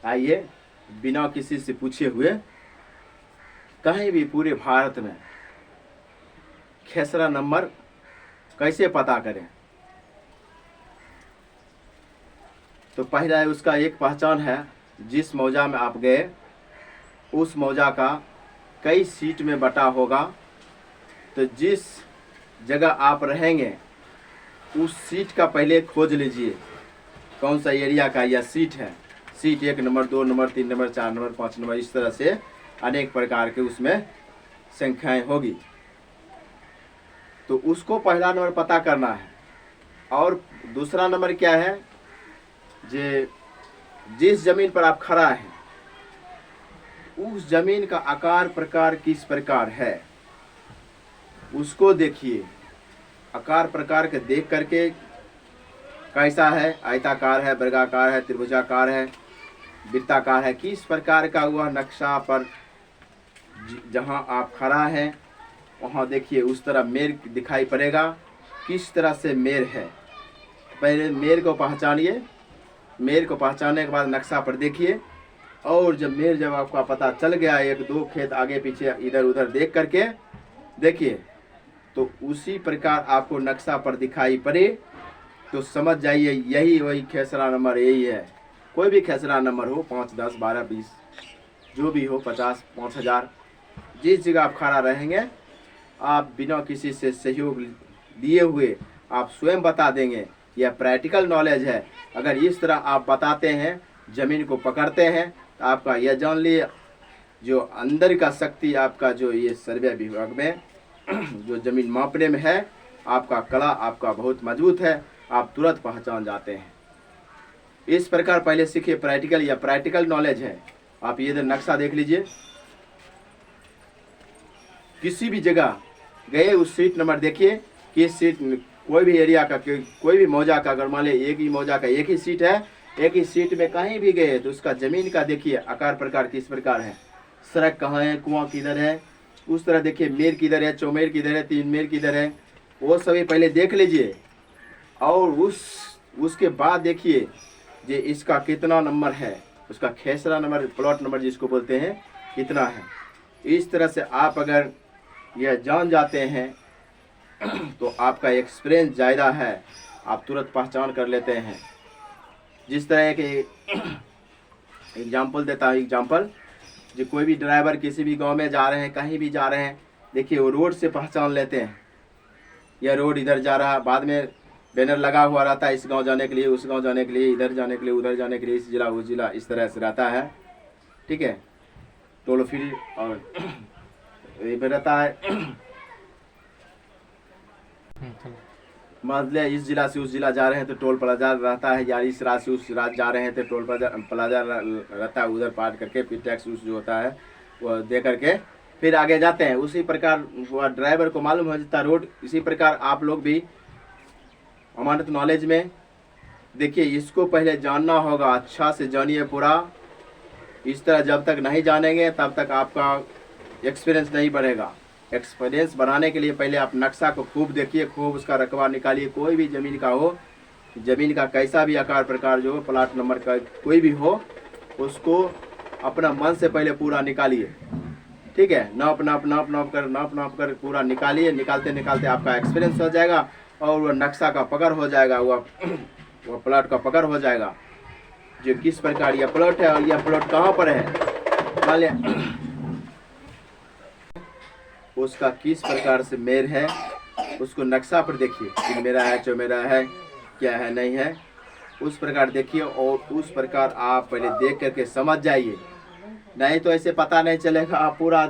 आइए बिना किसी से पूछे हुए कहीं भी पूरे भारत में खेसरा नंबर कैसे पता करें। तो पहला उसका एक पहचान है, जिस मौजा में आप गए उस मौजा का कई सीट में बटा होगा। तो जिस जगह आप रहेंगे उस सीट का पहले खोज लीजिए, कौन सा एरिया का यह सीट है। Seat 1 number, 2 number, 3 number, 4 number, 5 number, इस तरह से अनेक प्रकार के उसमें संख्याएं होगी। तो उसको पहला नंबर पता करना है। और दूसरा नंबर क्या है, जिस जमीन पर आप खड़ा हैं उस जमीन का आकार प्रकार किस प्रकार है उसको देखिए। आकार प्रकार के देख करके कैसा है, आयताकार है, वर्गाकार है, त्रिभुजाकार है, वृत्ताकार है, किस प्रकार का हुआ नक्शा पर जहां आप खड़ा हैं वहां देखिए उस तरह मेर दिखाई पड़ेगा। किस तरह से मेर है, पहले मेर को पहचानिए। मेर को पहचानने के बाद नक्शा पर देखिए, और जब आपका पता चल गया, 1-2 खेत आगे पीछे इधर उधर देख करके देखिए, तो उसी प्रकार आपको नक्शा पर दिखाई पड़े तो समझ जाइए यही वही खेसरा नंबर यही है। कोई भी खेसरा नंबर हो, 5, 10, 12, 20 जो भी हो, 50, 5000, जिस जगह आप खड़ा रहेंगे आप बिना किसी से सहयोग लिए हुए आप स्वयं बता देंगे। यह प्रैक्टिकल नॉलेज है। अगर इस तरह आप बताते हैं, ज़मीन को पकड़ते हैं, तो आपका यह जान लिए जो अंदर का शक्ति आपका जो ये सर्वे विभाग में जो ज़मीन मापने में है, आपका कला आपका बहुत मजबूत है, आप तुरंत पहचान जाते हैं। इस प्रकार पहले सीखिए प्रैक्टिकल, या प्रैक्टिकल नॉलेज है। आप ये नक्शा देख लीजिए, किसी भी जगह गए उस सीट नंबर देखिए, किस सीट कोई भी एरिया का कोई भी मौजा का, अगर मान लिया एक ही मौजा का एक ही सीट है, एक ही सीट में कहीं भी गए तो उसका ज़मीन का देखिए आकार प्रकार किस प्रकार है, सड़क कहाँ है, कुआं किधर है, उस तरह देखिए मेर किधर है, चौमेर किधर है, 3 मेर किधर है, वो सभी पहले देख लीजिए। और उसके बाद देखिए जे इसका कितना नंबर है, उसका खेसरा नंबर, प्लॉट नंबर जिसको बोलते हैं, कितना है। इस तरह से आप अगर यह जान जाते हैं तो आपका एक्सपीरियंस ज़्यादा है, आप तुरंत पहचान कर लेते हैं। जिस तरह के एग्जाम्पल देता हूँ, एग्जाम्पल जो कोई भी ड्राइवर किसी भी गांव में जा रहे हैं, कहीं भी जा रहे हैं, देखिए वो रोड से पहचान लेते हैं, यह रोड इधर जा रहा है। बाद में बैनर लगा हुआ रहता है, इस गांव जाने के लिए, उस गांव जाने के लिए, इधर जाने के लिए, उधर जाने के लिए, इस जिला उस जिला, इस तरह से रहता है। ठीक है, टोल फ्री और ये भी रहता है। मान लिया इस जिला से उस जिला जा रहे हैं तो टोल प्लाजा रहता है, या इस राज्य से उस राज्य जा रहे हैं तो टोल प्लाजा रहता है, उधर पार करके फिर टैक्स उस जो होता है वो दे करके फिर आगे जाते हैं। उसी प्रकार ड्राइवर को मालूम हो जाता रोड। इसी प्रकार आप लोग भी अमानत नॉलेज में देखिए, इसको पहले जानना होगा, अच्छा से जानिए पूरा। इस तरह जब तक नहीं जानेंगे तब तक आपका एक्सपीरियंस नहीं बढ़ेगा। एक्सपीरियंस बढ़ाने के लिए पहले आप नक्शा को खूब देखिए, खूब उसका रकबा निकालिए। कोई भी ज़मीन का हो, ज़मीन का कैसा भी आकार प्रकार जो हो, प्लाट नंबर का कोई भी हो, उसको अपना मन से पहले पूरा निकालिए। ठीक है, नाप नाप कर पूरा निकालिए। निकालते निकालते आपका एक्सपीरियंस हो जाएगा और वह नक्शा का पकड़ हो जाएगा, वह प्लाट का पकड़ हो जाएगा जो किस प्रकार यह प्लॉट है और यह प्लॉट कहाँ पर है, मान लिया उसका किस प्रकार से मेर है, उसको नक्शा पर देखिए, तीन मेरा है, चौमेरा है, क्या है नहीं है, उस प्रकार देखिए। और उस प्रकार आप पहले देख करके समझ जाइए, नहीं तो ऐसे पता नहीं चलेगा। आप पूरा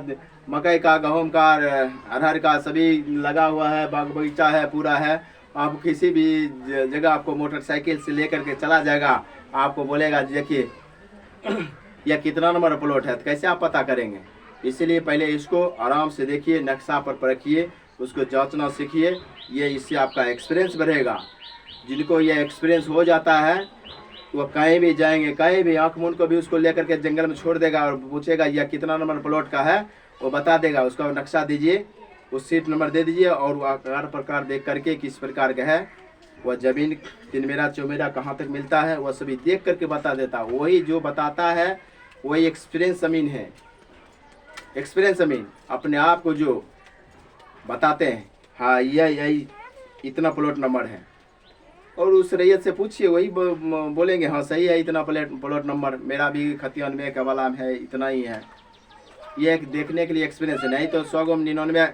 मकई का, गेहूं का, अरहर का सभी लगा हुआ है, बाग बगीचा है, पूरा है। आप किसी भी जगह आपको मोटरसाइकिल से लेकर के चला जाएगा, आपको बोलेगा देखिए यह कितना नंबर प्लॉट है, तो कैसे आप पता करेंगे। इसीलिए पहले इसको आराम से देखिए, नक्शा पर परखिए, उसको जांचना सीखिए। ये इससे आपका एक्सपीरियंस बढ़ेगा। जिनको ये एक्सपीरियंस हो जाता है वो कहीं भी जाएंगे, कहीं भी आँख मूंद को भी उसको लेकर के जंगल में छोड़ देगा और पूछेगा यह कितना नंबर प्लॉट का है, वो बता देगा। उसका नक्शा दीजिए, उस सीट नंबर दे दीजिए और वो आकार प्रकार देख करके किस प्रकार का है वह जमीन तिनमेरा चौमेरा कहाँ तक मिलता है वह सभी देख करके बता देता। वही जो बताता है वही एक्सपीरियंस अमीन है। एक्सपीरियंस अमीन अपने आप को जो बताते हैं, हाँ यही इतना प्लॉट नंबर है, और उस रैयत से पूछिए वही बोलेंगे हाँ सही है, इतना प्लॉट नंबर मेरा भी खतियान में कबाला में है, इतना ही है। ये एक देखने के लिए एक्सपीरियंस है। नहीं तो 100 गो 99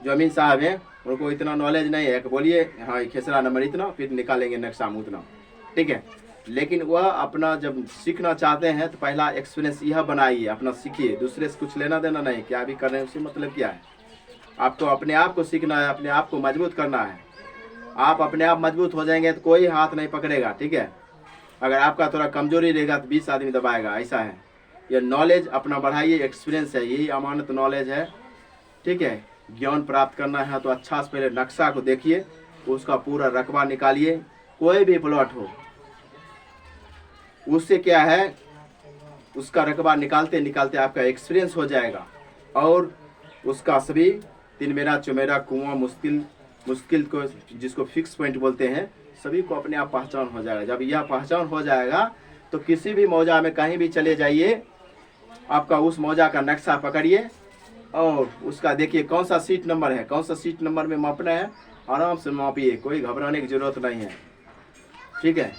जो अमीन साहब हैं उनको इतना नॉलेज नहीं है कि बोलिए हाँ खेसरा नंबर इतना, फिर निकालेंगे नक्शा में उतना, ठीक है। लेकिन वह अपना जब सीखना चाहते हैं तो पहला एक्सपीरियंस यह बनाइए, अपना सीखिए, दूसरे से कुछ लेना देना नहीं, क्या भी कर रहे हैं उससे मतलब क्या है। आपको अपने आप को सीखना है, अपने आप को मजबूत करना है। आप अपने आप मजबूत हो जाएंगे तो कोई हाथ नहीं पकड़ेगा, ठीक है। अगर आपका थोड़ा कमजोरी रहेगा तो 20 आदमी दबाएगा, ऐसा है। यह नॉलेज अपना बढ़ाइए, एक्सपीरियंस है, यही अमानत नॉलेज है, ठीक है। ज्ञान प्राप्त करना है तो अच्छा से पहले नक्शा को देखिए, उसका पूरा रकबा निकालिए, कोई भी प्लॉट हो उससे क्या है, उसका रकबा निकालते निकालते आपका एक्सपीरियंस हो जाएगा, और उसका सभी तिनमेरा चौमेरा कुआं मुश्किल को जिसको फिक्स पॉइंट बोलते हैं सभी को अपने आप पहचान हो जाएगा। जब यह पहचान हो जाएगा तो किसी भी मौजा में कहीं भी चले जाइए, आपका उस मौजा का नक्शा पकड़िए और उसका देखिए कौन सा सीट नंबर है, कौन सा सीट नंबर में मापना है, आराम से मापिए, कोई घबराने की जरूरत नहीं है, ठीक है।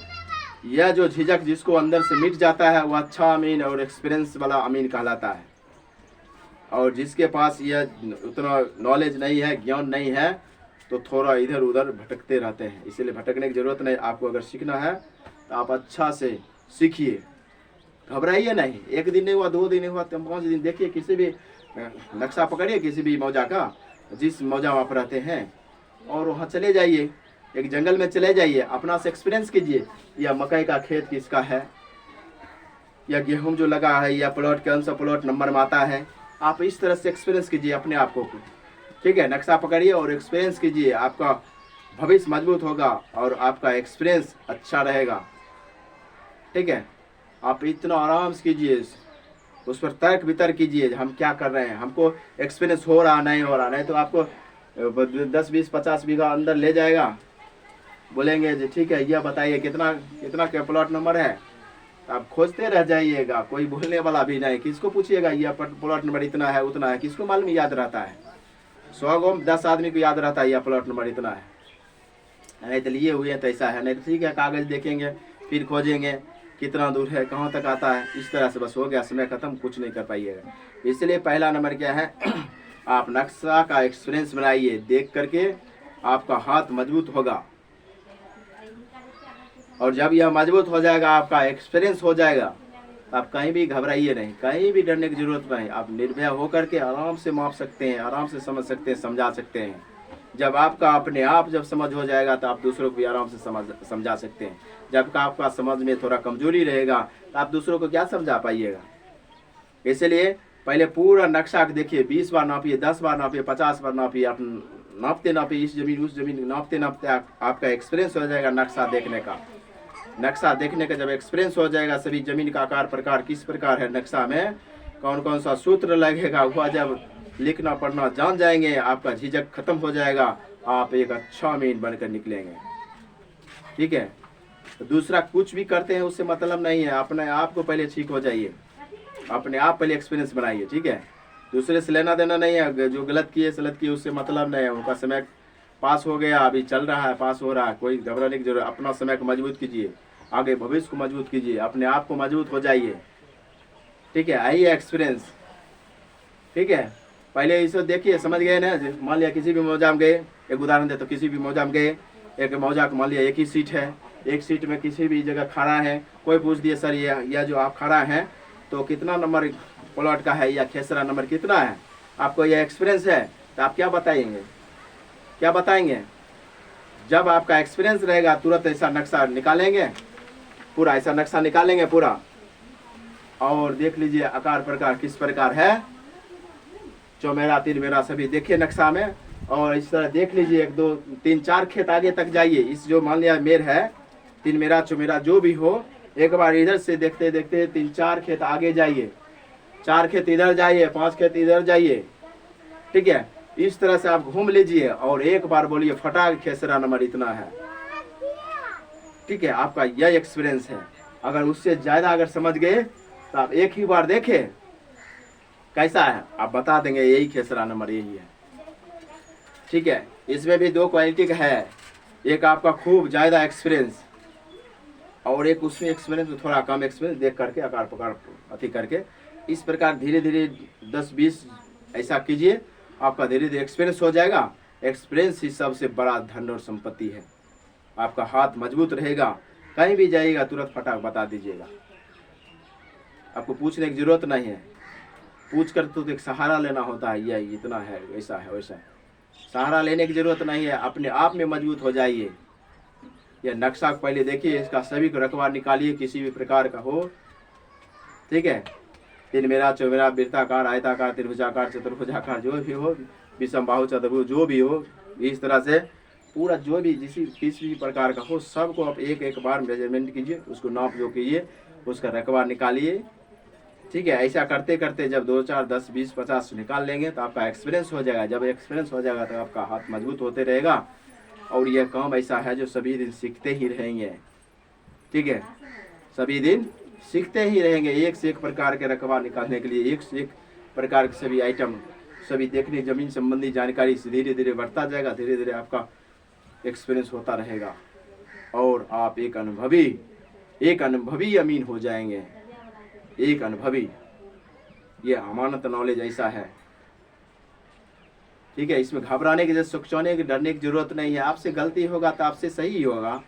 यह जो झिझक जिसको अंदर से मिट जाता है वह अच्छा अमीन और एक्सपीरियंस वाला अमीन कहलाता है। और जिसके पास यह उतना नॉलेज नहीं है, ज्ञान नहीं है, तो थोड़ा इधर उधर भटकते रहते हैं। इसीलिए भटकने की जरूरत नहीं। आपको अगर सीखना है तो आप अच्छा से सीखिए, घबराइए नहीं। एक दिन नहीं हुआ, 2 दिन नहीं हुआ, 5 दिन देखिए, किसी भी नक्शा पकड़िए किसी भी मौजा का, जिस मौजा में आप रहते हैं, और वहाँ चले जाइए, एक जंगल में चले जाइए, अपना से एक्सपीरियंस कीजिए, या मकई का खेत किसका है, या गेहूं जो लगा है, या प्लॉट कौन सा प्लॉट नंबर में आता है। आप इस तरह से एक्सपीरियंस कीजिए अपने आप को, ठीक है। नक्शा पकड़िए और एक्सपीरियंस कीजिए, आपका भविष्य मजबूत होगा और आपका एक्सपीरियंस अच्छा रहेगा, ठीक है। आप इतना आराम से कीजिए, उस पर तर्क वितर्क कीजिए, हम क्या कर रहे हैं, हमको एक्सपीरियंस हो रहा नहीं हो रहा, नहीं तो आपको 10 20 50 बीघा अंदर ले जाएगा, बोलेंगे जी ठीक है यह बताइए कितना क्या प्लॉट नंबर है, आप खोजते रह जाइएगा, कोई बोलने वाला भी नहीं। किसको पूछिएगा यह प्लॉट नंबर इतना है उतना है, किसको मालूम याद रहता है। 100 गो 10 आदमी को याद रहता है यह प्लॉट नंबर इतना है, नहीं तो लिए हुए तो ऐसा है, नहीं तो ठीक है कागज देखेंगे, फिर खोजेंगे कितना दूर है, कहाँ तक आता है, इस तरह से बस हो गया, समय खत्म, कुछ नहीं कर पाइएगा। इसलिए पहला नंबर क्या है, आप नक्शा का एक्सपीरियंस बनाइए, देख करके आपका हाथ मजबूत होगा, और जब यह मजबूत हो जाएगा, आपका एक्सपीरियंस हो जाएगा, तो आप कहीं भी घबराइए नहीं, कहीं भी डरने की जरूरत नहीं। आप निर्भय होकर के आराम से माप सकते हैं, आराम से समझ सकते हैं, समझा सकते हैं। जब आपका अपने आप जब समझ हो जाएगा तो आप दूसरों को भी आराम से समझा सकते हैं। जब आपका समझ में थोड़ा कमजोरी रहेगा तो आप दूसरों को क्या समझा पाइएगा। इसलिए पहले पूरा नक्शा देखिए, 20 बार नापिए, 10 बार नापिए, 50 बार नापिए, आप नापते नापिए, इस जमीन उस जमीन नापते नापते आपका एक्सपीरियंस हो जाएगा नक्शा देखने का। नक्शा देखने का जब एक्सपीरियंस हो जाएगा, सभी जमीन का आकार प्रकार किस प्रकार है, नक्शा में कौन कौन सा सूत्र लगेगा, वह जब लिखना पढ़ना जान जाएंगे, आपका झिझक खत्म हो जाएगा, आप एक अच्छा अमीन बनकर निकलेंगे, ठीक है। तो दूसरा कुछ भी करते हैं उससे मतलब नहीं है, अपने आप को पहले ठीक हो जाइए, अपने आप पहले एक्सपीरियंस बनाइए, ठीक है। दूसरे से लेना देना नहीं है, जो गलत किए सलत किए उससे मतलब नहीं है, उनका समय पास हो गया, अभी चल रहा है, पास हो रहा है, कोई घबराने की जरूरत। अपना समय को मजबूत कीजिए, आगे भविष्य को मजबूत कीजिए, अपने आप को मजबूत हो जाइए, ठीक है। आइए एक्सपीरियंस, ठीक है। पहले इसे देखिए, समझ गए ना। मान लिया किसी भी मौजा में गए, एक उदाहरण दे तो किसी भी मौजा में गए, एक मौजा मान लिया एक ही सीट है, एक सीट में किसी भी जगह खड़ा है, कोई पूछ दिए सर यह जो आप खड़ा हैं तो कितना नंबर प्लॉट का है, या खेसरा नंबर कितना है, आपको यह एक्सपीरियंस है, तो आप क्या बताएंगे, क्या बताएंगे। जब आपका एक्सपीरियंस रहेगा तुरंत ऐसा नक्शा निकालेंगे, पूरा ऐसा नक्शा निकालेंगे पूरा, और देख लीजिए आकार प्रकार किस प्रकार है, चौमेरा तिरमेरा सभी देखिए नक्शा में, और इस तरह देख लीजिए 1 2 3 4 खेत आगे तक जाइए। इस जो मान लिया मेर है, तिरमेरा चौमेरा जो भी हो, एक बार इधर से देखते देखते 3 4 खेत आगे जाइए, 4 खेत इधर जाइए, 5 खेत इधर जाइए, ठीक है। इस तरह से आप घूम लीजिए और एक बार बोलिए फटाक खेसरा नंबर इतना है, ठीक है, आपका यह एक्सपीरियंस है। अगर उससे ज़्यादा अगर समझ गए तो आप एक ही बार देखें कैसा है, आप बता देंगे यही खेसरा नंबर यही है। ठीक है, इसमें भी दो क्वालिटी का है, एक आपका खूब ज़्यादा एक्सपीरियंस और एक उसमें एक्सपीरियंस थोड़ा कम एक्सपीरियंस देख करके आकार प्रकार अति करके। इस प्रकार धीरे धीरे 10-20 ऐसा कीजिए, आपका धीरे धीरे एक्सपीरियंस हो जाएगा। एक्सपीरियंस ही सबसे बड़ा धन और संपत्ति है। आपका हाथ मजबूत रहेगा, कहीं भी जाइएगा तुरंत फटाक बता दीजिएगा, आपको पूछने की जरूरत नहीं है। पूछ कर तो एक सहारा लेना होता है, यह इतना है, ऐसा है, वैसा है। सहारा लेने की जरूरत नहीं है, अपने आप में मजबूत हो जाइए। यह नक्शा पहले देखिए, इसका सभी को रखवा निकालिए, किसी भी प्रकार का हो। ठीक है, तीन मेरा चौमेरा वृत्ताकार आयताकार त्रिभुजाकार चतुर्भुजाकार जो भी हो, विषम बाहु चतुर्भुज जो भी हो, इस तरह से पूरा जो भी किसी भी प्रकार का हो सबको आप एक एक बार मेजरमेंट कीजिए, उसको नाप जो कीजिए, उसका रकबा निकालिए। ठीक है, ऐसा करते करते जब 2, 4, 10, 20, 50 निकाल लेंगे तो आपका एक्सपीरियंस हो जाएगा। जब एक्सपीरियंस हो जाएगा तो आपका हाथ मजबूत होते रहेगा और यह काम ऐसा है जो सभी दिन सीखते ही रहेंगे। ठीक है, सभी दिन सीखते ही रहेंगे, एक से एक प्रकार के रकबा निकालने के लिए, एक से एक प्रकार के सभी आइटम, सभी देखने जमीन संबंधी जानकारी से धीरे धीरे बढ़ता जाएगा। धीरे धीरे आपका एक्सपीरियंस होता रहेगा और आप एक अनुभवी अमीन हो जाएंगे, एक अनुभवी। ये अमानत नॉलेज ऐसा है। ठीक है, इसमें घबराने की, सोचने की, डरने की जरूरत नहीं है। आपसे गलती होगा तो आपसे सही होगा,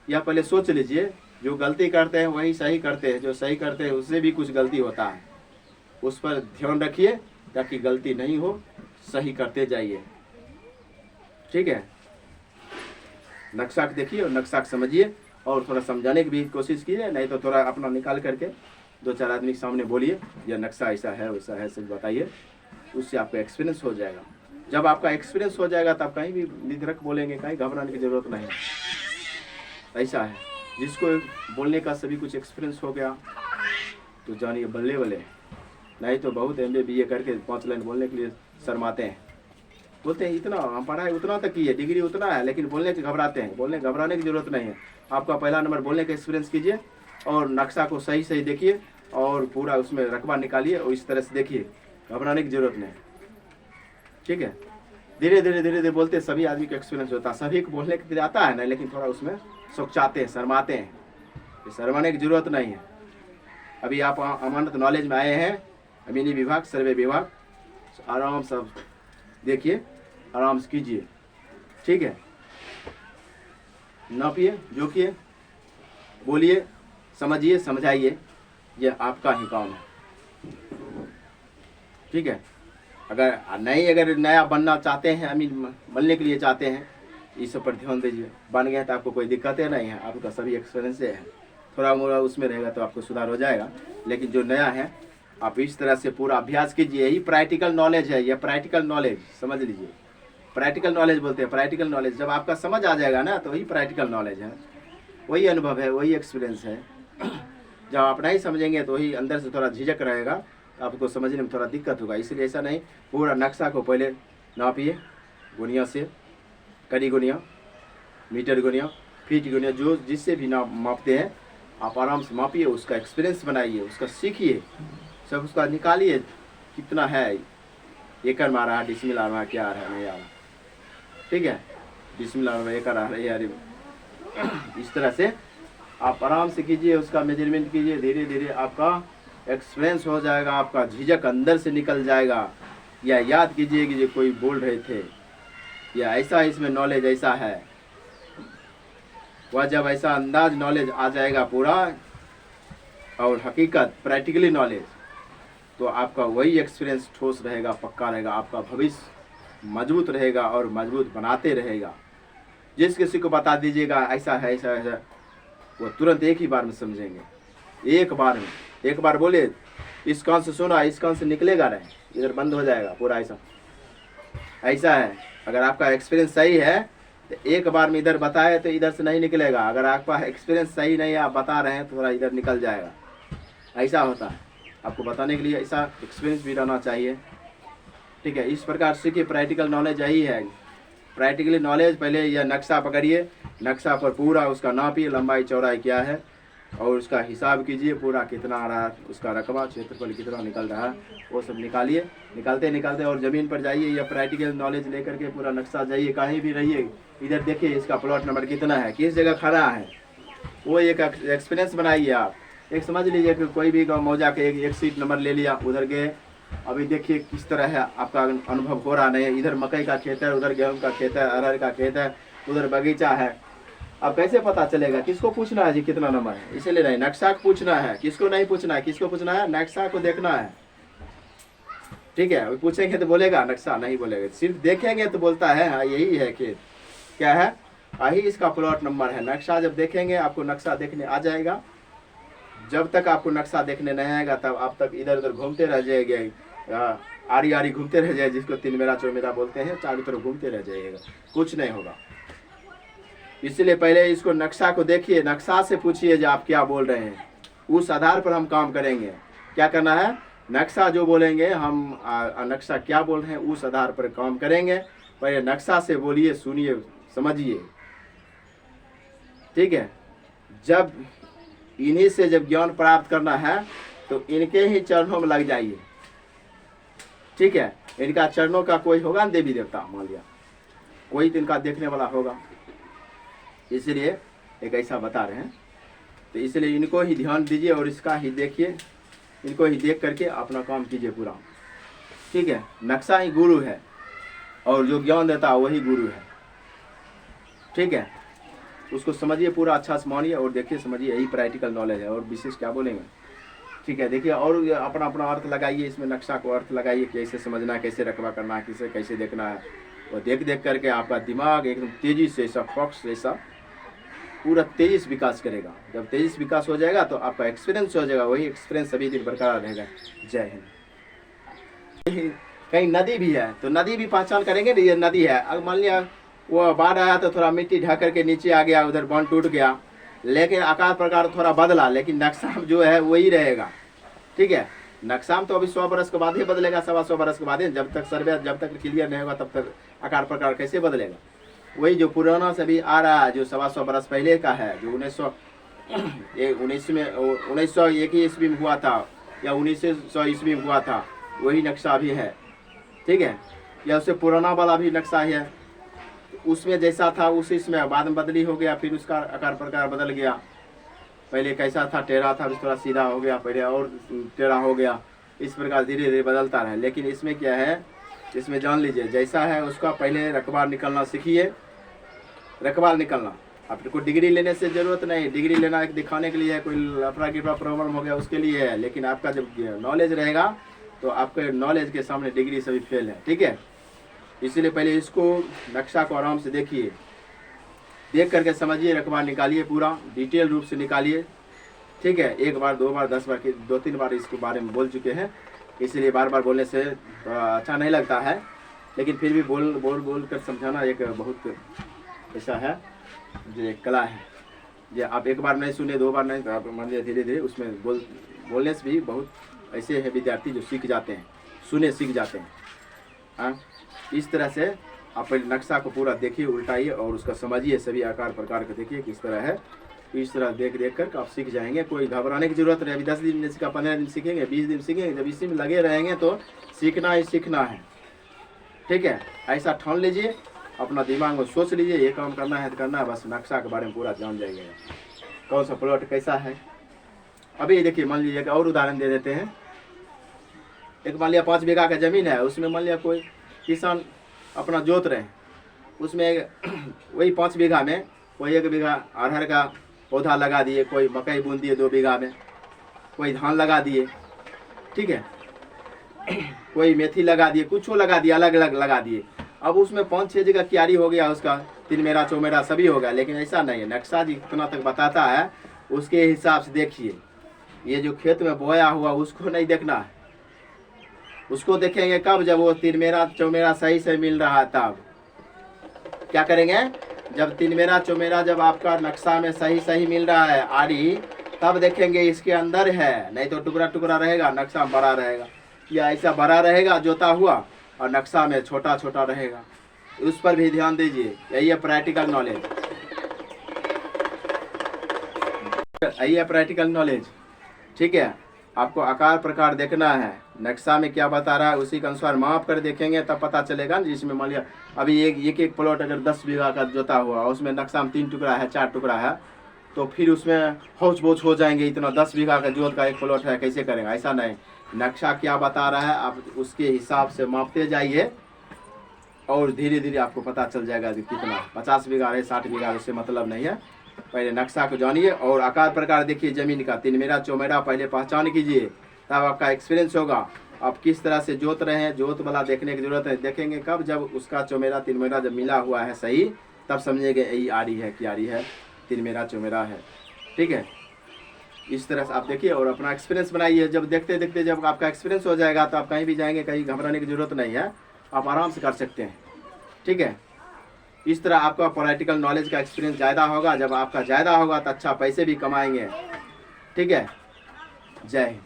या पहले सोच लीजिए। जो गलती करते हैं वही सही करते हैं, जो सही करते हैं उससे भी कुछ गलती होता है। उस पर ध्यान रखिए ताकि गलती नहीं हो, सही करते जाइए। ठीक है, नक्शा देखिए और नक्शा समझिए और थोड़ा समझाने की भी कोशिश कीजिए, नहीं तो थोड़ा अपना निकाल करके 2-4 आदमी के सामने बोलिए, यह नक्शा ऐसा है वैसा है, सब बताइए, उससे आपका एक्सपीरियंस हो जाएगा। जब आपका एक्सपीरियंस हो जाएगा तब कहीं भी निधड़क बोलेंगे, कहीं घबराने की जरूरत नहीं है। ऐसा है, जिसको बोलने का सभी कुछ एक्सपीरियंस हो गया तो जानिए बल्ले बल्ले, नहीं तो बहुत MA BA करके 5 लाइन बोलने के लिए शर्माते हैं, बोलते हैं इतना हम पढ़ाई उतना तक की है, डिग्री उतना है, लेकिन बोलने के घबराते हैं। बोलने घबराने की जरूरत नहीं है। आपका पहला नंबर बोलने का एक्सपीरियंस कीजिए और नक्शा को सही सही देखिए और पूरा उसमें रकबा निकालिए और इस तरह से देखिए, घबराने की जरूरत नहीं। ठीक है, धीरे धीरे बोलते सभी आदमी का एक्सपीरियंस होता है। सभी को बोलने के लिए आता है ना, लेकिन थोड़ा उसमें सोचाते हैं, शर्माते हैं। शर्माने की जरूरत नहीं है। अभी आप अमानत नॉलेज में आए हैं, अमीनी विभाग, सर्वे विभाग, आराम से देखिए, आराम से कीजिए। ठीक है, नापिए, जोकिए, बोलिए, समझिए, समझाइए, यह आपका ही काम है। ठीक है, अगर नया बनना चाहते हैं, अमीन बनने के लिए चाहते हैं, इस सब पर ध्यान दीजिए। बन गए तो आपको कोई दिक्कतें नहीं है, आपका सभी एक्सपीरियंस है। थोड़ा मोड़ा उसमें रहेगा तो आपको सुधार हो जाएगा, लेकिन जो नया है आप इस तरह से पूरा अभ्यास कीजिए। यही प्रैक्टिकल नॉलेज है, यह प्रैक्टिकल नॉलेज समझ लीजिए। प्रैक्टिकल नॉलेज बोलते हैं, प्रैक्टिकल नॉलेज जब आपका समझ आ जाएगा ना तो वही प्रैक्टिकल नॉलेज है, वही अनुभव है, वही एक्सपीरियंस है। जब आप नहीं समझेंगे तो वही अंदर से थोड़ा झिझक रहेगा, आपको समझने में थोड़ा दिक्कत होगा। इसलिए ऐसा नहीं, पूरा नक्शा को पहले नापिए, गुनिया से, कड़ी गुनिया, मीटर गुनिया, फीट गुनिया, जो जिससे भी मापते हैं आप आराम से मापिए, उसका एक्सपीरियंस बनाइए, उसका सीखिए, सब उसका निकालिए कितना है, एकड़ में आ रहा है, डिसमिल आ रहा है, क्या आ रहा है, नहीं आ रहा। ठीक है, डिसमिल आ रहा है, एकड़ आ रहा है, यार इस तरह से आप आराम से कीजिए, उसका मेजरमेंट कीजिए। धीरे धीरे आपका एक्सपीरियंस हो जाएगा, आपका झिझक अंदर से निकल जाएगा। या याद कीजिए कि जो कोई बोल रहे थे या ऐसा इसमें नॉलेज ऐसा है, वह जब ऐसा अंदाज नॉलेज आ जाएगा पूरा और हकीकत प्रैक्टिकली नॉलेज, तो आपका वही एक्सपीरियंस ठोस रहेगा, पक्का रहेगा, आपका भविष्य मजबूत रहेगा और मजबूत बनाते रहेगा। जिस किसी को बता दीजिएगा ऐसा है ऐसा है, वो तुरंत एक ही बार में समझेंगे, एक बार में। एक बार बोले इस कान से सुना, इस कान से निकलेगा नहीं, इधर बंद हो जाएगा पूरा। ऐसा है। अगर आपका एक्सपीरियंस सही है तो एक बार में इधर बताए तो इधर से नहीं निकलेगा। अगर आपका एक्सपीरियंस सही नहीं है, आप बता रहे हैं तो थोड़ा इधर निकल जाएगा। ऐसा होता है। आपको बताने के लिए ऐसा एक्सपीरियंस भी रहना चाहिए। ठीक है, इस प्रकार से कि प्रैक्टिकल नॉलेज यही है प्रैक्टिकली नॉलेज, पहले यह नक्शा पकड़िए, नक्शा पर पूरा उसका नापिए, लंबाई चौड़ाई क्या है और उसका हिसाब कीजिए पूरा कितना आ रहा है, उसका रकबा क्षेत्रफल कितना निकल रहा है वो सब निकालिए। निकालते निकालते और ज़मीन पर जाइए या प्रैक्टिकल नॉलेज लेकर के पूरा नक्शा जाइए, कहीं भी रहिए, इधर देखिए इसका प्लॉट नंबर कितना है, किस जगह खड़ा है, वो एक एक्सपीरियंस बनाइए आप। एक समझ लीजिए कि कोई भी गाँव मौजा के एक सीट नंबर ले लिया, उधर गए, अभी देखिए किस तरह है आपका अनुभव हो रहा नहीं, इधर मकई का खेत है, उधर गेहूँ का खेत है, अरहर का खेत है, उधर बगीचा है। अब कैसे पता चलेगा, किसको पूछना है जी कितना नंबर है, इसीलिए नहीं, नक्शा को पूछना है, किसको नहीं पूछना है, किसको पूछना है, नक्शा को देखना है। ठीक है, पूछेंगे तो बोलेगा, नक्शा नहीं बोलेगा, सिर्फ देखेंगे तो बोलता है हाँ यही है खेत, क्या है यही इसका प्लॉट नंबर है। नक्शा जब देखेंगे आपको नक्शा देखने आ जाएगा, जब तक आपको नक्शा देखने नहीं आएगा तब आप तक इधर उधर घूमते रह जाएंगे, आरी आरी घूमते रह जाए, जिसको तीन मेरा चौमेरा बोलते हैं, चारों तरफ घूमते रह जाइएगा, कुछ नहीं होगा। इसलिए पहले इसको नक्शा को देखिए, नक्शा से पूछिए जो आप क्या बोल रहे हैं, उस आधार पर हम काम करेंगे। क्या करना है, नक्शा जो बोलेंगे हम नक्शा क्या बोल रहे हैं उस आधार पर काम करेंगे। पहले नक्शा से बोलिए, सुनिए, समझिए। ठीक है, जब इन्हीं से जब ज्ञान प्राप्त करना है तो इनके ही चरणों में लग जाइए। ठीक है, इनका चरणों का कोई होगा ना देवी देवता, मान लिया कोई तो इनका देखने वाला होगा, इसलिए एक ऐसा बता रहे हैं। तो इसलिए इनको ही ध्यान दीजिए और इसका ही देखिए, इनको ही देख करके अपना काम कीजिए पूरा। ठीक है, नक्शा ही गुरु है और जो ज्ञान देता है वही गुरु है। ठीक है, उसको समझिए पूरा, अच्छा से मानिए और देखिए समझिए, यही प्रैक्टिकल नॉलेज है और विशेष क्या बोलेंगे। ठीक है, देखिए और अपना अपना अर्थ लगाइए, इसमें नक्शा को अर्थ लगाइए, कैसे समझना है, कैसे रकबा करना है, किसे कैसे देखना है, और देख देख करके आपका दिमाग एकदम तेजी से ऐसा फोक्स ऐसा पूरा तेजी से विकास करेगा। जब तेजी से विकास हो जाएगा तो आपका एक्सपीरियंस हो जाएगा, वही एक्सपीरियंस सभी दिन बरकरार रहेगा। जय हिंद। कहीं नदी भी है तो नदी भी पहचान करेंगे ना, ये नदी है। अगर मान लिया वो बाढ़ आया तो थोड़ा मिट्टी ढक करके नीचे आ गया, उधर बांध टूट गया, लेकिन आकार प्रकार थोड़ा बदला, लेकिन नक्शा जो है वही रहेगा। ठीक है, नक्शा तो अभी 100 बरस के बाद ही बदलेगा, 125 बरस के बाद ही, जब तक सर्वे जब तक क्लियर नहीं होगा तब तक आकार प्रकार कैसे बदलेगा। वही जो पुराना से भी आ रहा है, जो 125 बरस पहले का है, जो 1901 ईस्वी में हुआ था या 1900 ईस्वी में हुआ था, वही नक्शा भी है। ठीक है, या उससे पुराना वाला भी नक्शा है, उसमें जैसा था उसी इसमें बाद में बदली हो गया, फिर उसका आकार प्रकार बदल गया। पहले कैसा था, टेढ़ा था, थोड़ा सीधा हो गया, पहले और टेढ़ा हो गया, इस प्रकार धीरे धीरे बदलता रहे। लेकिन इसमें क्या है, इसमें जान लीजिए जैसा है उसका पहले रकबा निकलना सीखिए। रकबा निकलना, आपको डिग्री लेने से ज़रूरत नहीं, डिग्री लेना एक दिखाने के लिए है, कोई लफड़ा गिफड़ा प्रॉब्लम हो गया उसके लिए है, लेकिन आपका जब नॉलेज रहेगा तो आपके नॉलेज के सामने डिग्री सभी फेल है। ठीक है, इसीलिए पहले इसको नक्शा को आराम से देखिए, देख करके समझिए, रकबा निकालिए, पूरा डिटेल रूप से निकालिए। ठीक है, एक बार, दो बार, 10 बार, 2-3 बार इसके बारे में बोल चुके हैं, इसलिए बार बार बोलने से अच्छा नहीं लगता है, लेकिन फिर भी बोल बोल बोल कर समझाना एक बहुत ऐसा है जो एक कला है। जो आप एक बार नहीं सुने, 2 बार नहीं, तो आप मान लीजिए धीरे धीरे उसमें बोलने से भी बहुत ऐसे है विद्यार्थी जो सीख जाते हैं, सुने सीख जाते हैं। हाँ, इस तरह से आप नक्शा को पूरा देखिए, उल्टाइए और उसका समझिए, सभी आकार प्रकार को देखिए किस तरह है। इस तरह देख देख कर आप सीख जाएंगे, कोई घबराने की जरूरत नहीं। अभी 10 दिन सीखा, 15 दिन सीखेंगे, 20 दिन सीखेंगे, जब इसी में लगे रहेंगे तो सीखना ही सीखना है। ठीक है, ऐसा ठान लीजिए, अपना दिमाग में सोच लीजिए, ये काम करना है तो करना है, बस नक्शा के बारे में पूरा जान जाएंगे, कौन सा प्लॉट कैसा है। अभी देखिए, मान लीजिए एक और उदाहरण दे देते हैं। एक मान लिया 5 बीघा का ज़मीन है, उसमें मान लिया कोई किसान अपना जोत रहे, उसमें वही 5 बीघा में कोई 1 बीघा अरहर का पौधा लगा दिए, कोई मकई बूंद दिए 2 बीघा में, कोई धान लगा दिए। ठीक है, कोई मेथी लगा दिए, कुछ लगा दिए, अलग अलग लगा दिए। अब उसमें 5-6 जगह क्यारी हो गया, उसका 3 मेरा 4 मेरा सभी हो गया, लेकिन ऐसा नहीं है। नक्शा जितना तक बताता है उसके हिसाब से देखिए। ये जो खेत में बोया हुआ उसको नहीं देखना है, उसको देखेंगे कब, जब वो 3 मेरा 4 मेरा सही से मिल रहा है, तब क्या करेंगे, जब 3 मेरा 4 मेरा जब आपका नक्शा में सही सही मिल रहा है आरी, तब देखेंगे इसके अंदर है, नहीं तो टुकड़ा टुकड़ा रहेगा, नक्शा बड़ा रहेगा, या ऐसा बड़ा रहेगा जोता हुआ और नक्शा में छोटा छोटा रहेगा। उस पर भी ध्यान दीजिए। यही है प्रैक्टिकल नॉलेज, यही है प्रैक्टिकल नॉलेज। ठीक है, आपको आकार प्रकार देखना है, नक्शा में क्या बता रहा है उसी के अनुसार माप कर देखेंगे तब पता चलेगा ना। जिसमें मान लिया अभी एक प्लॉट अगर 10 बीघा का जोता हुआ, उसमें नक्शा में 3 टुकड़ा है 4 टुकड़ा है, तो फिर उसमें हौच बौच हो जाएंगे, इतना 10 बीघा का जोत का एक प्लॉट है कैसे करेंगे, ऐसा नहीं। नक्शा क्या बता रहा है आप उसके हिसाब से मापते जाइए और धीरे धीरे आपको पता चल जाएगा कि कितना 50 बीघा है 60 बीघा, उससे मतलब नहीं है। पहले नक्शा को जानिए और आकार प्रकार देखिए ज़मीन का, 3 मेरा चौमेरा पहले पहचान कीजिए, तब आपका एक्सपीरियंस होगा। आप किस तरह से जोत रहे हैं, जोत वाला देखने की जरूरत है। देखेंगे कब, जब उसका चौमेरा 3 मेरा जब मिला हुआ है सही, तब समझेंगे यही आड़ी है, क्यारी है, 3 मेरा चौमेरा है। ठीक है, इस तरह से आप देखिए और अपना एक्सपीरियंस बनाइए। जब देखते देखते जब आपका एक्सपीरियंस हो जाएगा तो आप कहीं भी जाएंगे, कहीं घबराने की जरूरत नहीं है, आप आराम से कर सकते हैं। ठीक है, इस तरह आपका पॉलिटिकल नॉलेज का एक्सपीरियंस ज़्यादा होगा। जब आपका ज़्यादा होगा तो अच्छा पैसे भी कमाएंगे। ठीक है, जय हिंद।